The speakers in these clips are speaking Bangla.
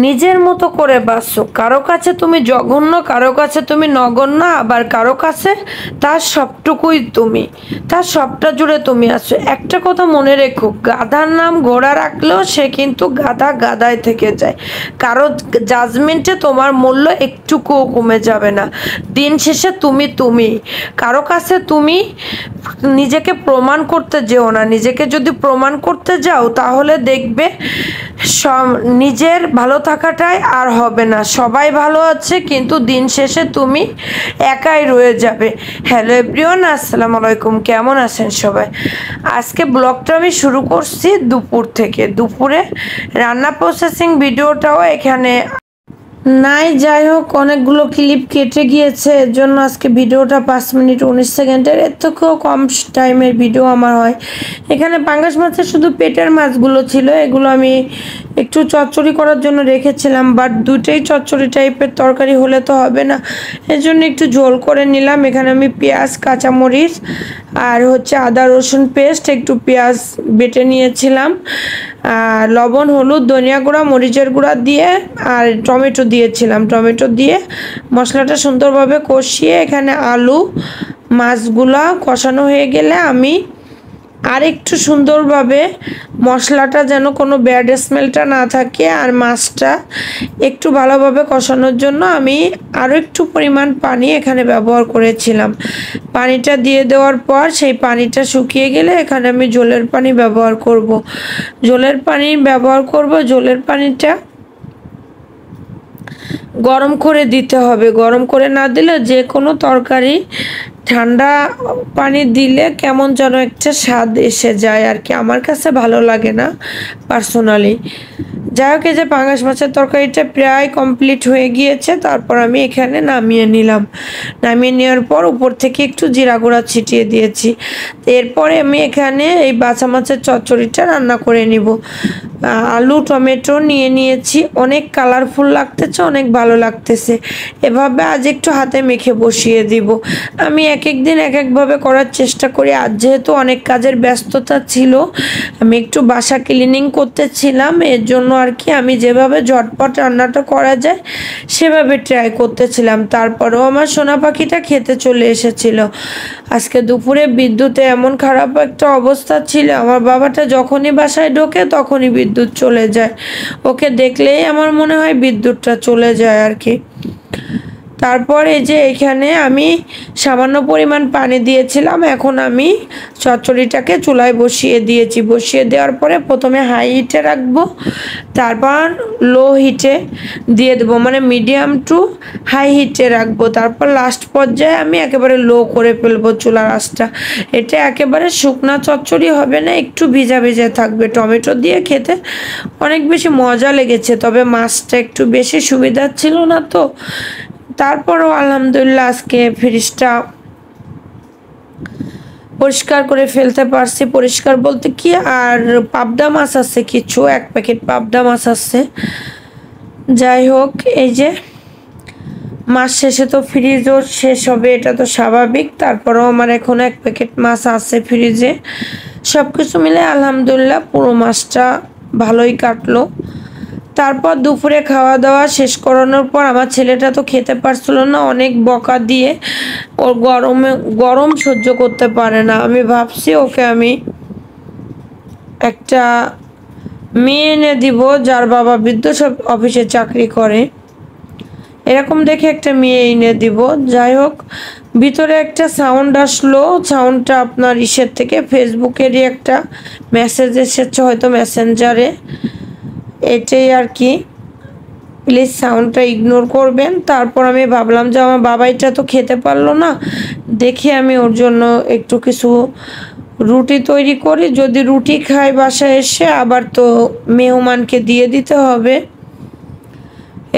নিজের মতো করে বাঁচো। কারো কাছে তুমি জঘন্য, কারো কাছে তুমি নগণ্য, আবার কারো কাছে তার সবটুকুই তুমি, তার সবটা জুড়ে তুমি আছো। একটা কথা মনে রেখো, গাধার নাম ঘোড়া রাখলেও সে কিন্তু গাধা গাধায় থেকে যায়। কারো জাজমেন্টে তোমার মূল্য একটুকুও কমে যাবে না। দিন শেষে তুমি তুমি, কারো কাছে তুমি নিজেকে প্রমাণ করতে যেও না। নিজেকে যদি প্রমাণ করতে যাও তাহলে দেখবে নিজের ভালো থাকাটাই আর হবে না। সবাই ভালো আছে কিন্তু দিন শেষে তুমি একাই রয়ে যাবে। হ্যালো এভরিওয়ান, আসসালামু আলাইকুম, কেমন আছেন সবাই? আজকে ব্লগটা আমি শুরু করছি দুপুর থেকে। দুপুরে রান্না প্রসেসিং ভিডিওটাও এখানে নাই, যাই হোক অনেকগুলো ক্লিপ কেটে গিয়েছে, এর জন্য আজকে ভিডিওটা 5 মিনিট 19 সেকেন্ডের, এর থেকেও কম টাইমের ভিডিও আমার হয়। এখানে পাঙ্গাস মাছের শুধু পেটের মাছগুলো ছিল, এগুলো আমি একটু চচ্চড়ি করার জন্য রেখেছিলাম, বাট দুটোই চচ্চড়ি টাইপের তরকারি হলে তো হবে না, এর জন্য একটু ঝোল করে নিলাম। এখানে আমি পেঁয়াজ, কাঁচামরিচ আর হচ্ছে আদা রসুন পেস্ট, একটু পেঁয়াজ বেটে নিয়েছিলাম, আর লবণ, হলুদ, ধনিয়া গুঁড়া, মরিচের গুঁড়া দিয়ে আর টমেটো দিয়েছিলাম। টমেটো দিয়ে মশলাটা সুন্দরভাবে কষিয়ে এখানে আলু মাছগুলা কষানো হয়ে গেলে আমি আর একটু সুন্দরভাবে মশলাটা যেন কোনো ব্যাড স্মেলটা না থাকে আর মাছটা একটু ভালোভাবে কষানোর জন্য আমি আরও একটু পরিমাণ পানি এখানে ব্যবহার করেছিলাম। পানিটা দিয়ে দেওয়ার পর সেই পানিটা শুকিয়ে গেলে এখানে আমি ঝোলের পানি ব্যবহার করব। ঝোলের পানিটা গরম করে দিতে হবে। গরম করে না দিলে যে কোনো তরকারি ঠান্ডা পানি দিলে কেমন যেন একটা স্বাদ এসে যায় আর কি, আমার কাছে ভালো লাগে না পার্সোনালি। যাই হোক, এই যে পাঙ্গাস মাছের তরকারিটা প্রায় কমপ্লিট হয়ে গিয়েছে, তারপর আমি এখানে নামিয়ে নিলাম। নামিয়ে নেওয়ার পর উপর থেকে একটু জিরা গুঁড়া ছিটিয়ে দিয়েছি। এরপরে আমি এখানে এই বাছা মাছের চচ্চড়িটা রান্না করে নিব। আলু টমেটো নিয়ে নিয়েছি, অনেক কালারফুল লাগতেছে, অনেক ভালো লাগতেছে। এভাবে আজ একটু হাতে মেখে বসিয়ে দিব। আমি এক এক দিন এক একভাবে করার চেষ্টা করি। আজ যেহেতু অনেক কাজের ব্যস্ততা ছিল, আমি একটু বাসা ক্লিনিং করতেছিলাম, এর জন্য আর কি আমি যেভাবে ঝটপট রান্নাটা করা যায় সেভাবে ট্রাই করতেছিলাম। তারপরেও আমার সোনা পাখিটা খেতে চলে এসেছিল। আজকে দুপুরে বিদ্যুতে এমন খারাপ একটা অবস্থা ছিল, আমার বাবাটা যখনই বাসায় ঢোকে তখনই বিদ্যুৎ চলে যায়। ওকে দেখলেই আমার মনে হয় বিদ্যুৎটা চলে যায় আর কি। তারপর এই যে এখানে আমি সামান্য পরিমাণ পানি দিয়েছিলাম, এখন আমি চচ্চড়িটাকে চুলায় বসিয়ে দিয়েছি। বসিয়ে দেওয়ার পরে প্রথমে হাই হিটে রাখবো, তারপর লো হিটে দিয়ে দেবো, মানে মিডিয়াম টু হাই হিটে রাখবো। তারপর লাস্ট পর্যায়ে আমি একেবারে লো করে ফেলবো চুলার আঁচটা। এটা একেবারে শুকনা চচ্চড়ি হবে না, একটু ভিজা ভিজা থাকবে। টমেটো দিয়ে খেতে অনেক বেশি মজা লেগেছে, তবে মাছটা একটু বেশি সুবিধা ছিল না তো। তারপরও আলহামদুলিল্লাহ আজকে ফ্রিজটা পরিষ্কার করে ফেলতে পারছি। পরিষ্কার বলতে কি, আর পাবদা মাছ আছে কিছু, 1 প্যাকেট পাবদা মাছ আছে। যাই হোক, এই যে মাস শেষে তো ফ্রিজও শেষ হবে, এটা তো স্বাভাবিক। তারপরেও আমার এখন 1 প্যাকেট মাছ আছে ফ্রিজে। সব কিছু মিলে আলহামদুলিল্লাহ পুরো মাছটা ভালোই কাটলো। তারপর দুপুরে খাওয়া দাওয়া শেষ করানোর পর আমার ছেলেটা তো খেতে পারছিল না, অনেক বকা দিয়ে, ওর গরম সহ্য করতে পারে না। আমি ভাবছি ওকে আমি একটা মেয়ে এনে দিব যার বাবা বিদ্যুৎ অফিসে চাকরি করে, এরকম দেখে একটা মেয়ে এনে দিব। যাই হোক, ভিতরে একটা সাউন্ড আসলো, সাউন্ডটা আপনার ইসের থেকে ফেসবুকেরই একটা মেসেজ এসেছে হয়তো মেসেঞ্জারে, এটাই আর কি। প্লিজ সাউন্ডটা ইগনোর করবেন। তারপর আমি ভাবলাম যে আমার বাবাইটা তো খেতে পারলো না, দেখি আমি ওর জন্য একটু কিছু রুটি তৈরি করি। যদি রুটি খাই বাসায় এসে, আবার তো মেহমানকে দিয়ে দিতে হবে,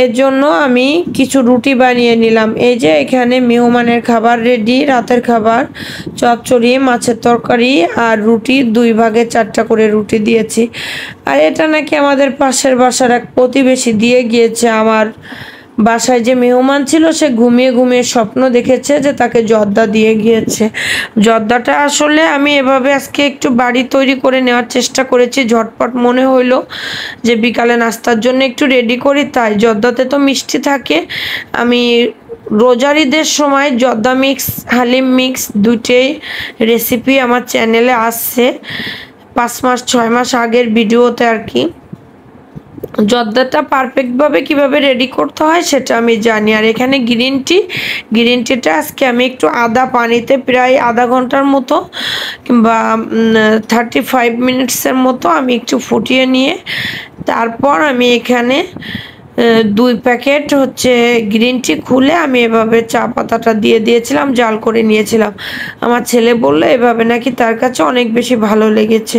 এর জন্য আমি কিছু রুটি বানিয়ে নিলাম। এই যে এখানে মেহমানের খাবার রেডি, রাতের খাবার, চচ্চড়ি, মাছের তরকারি আর রুটি, 2 ভাগে 4টা করে রুটি দিয়েছি। আর এটা নাকি আমাদের পাশের বাসার এক প্রতিবেশী দিয়ে গিয়েছে আমার বাসায় যে মেহমান ছিল সে ঘুমিয়ে ঘুমিয়ে স্বপ্ন দেখেছে যে তাকে জর্দা দিয়ে গিয়েছে। জর্দাটা আসলে আমি এভাবে আজকে একটু বাড়ি তৈরি করে নেওয়ার চেষ্টা করেছি, ঝটপট মনে হইলো যে বিকালে নাস্তার জন্য একটু রেডি করি, তাই জর্দাতে তো মিষ্টি থাকে। আমি রোজার ঈদের সময় জর্দা মিক্স হালিম মিক্স দুটোই রেসিপি আমার চ্যানেলে আসছে 5 মাস 6 মাস আগের ভিডিওতে আর কি। জর্দাটা পারফেক্টভাবে কিভাবে রেডি করতে হয় সেটা আমি জানি। আর এখানে গ্রিন টিটা আজকে আমি একটু আদা পানিতে প্রায় আধা ঘন্টার মতো কিংবা 35 মিনিটসের মতো আমি একটু ফুটিয়ে নিয়ে তারপর আমি এখানে 2 প্যাকেট হচ্ছে গ্রিন টি খুলে আমি এভাবে চা পাতাটা দিয়ে দিয়েছিলাম, জাল করে নিয়েছিলাম। আমার ছেলে বললো এভাবে নাকি তার কাছে অনেক বেশি ভালো লেগেছে।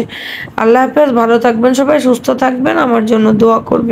আল্লাহ হাফেজ, ভালো থাকবেন সবাই, সুস্থ থাকবেন, আমার জন্য দোয়া করবেন।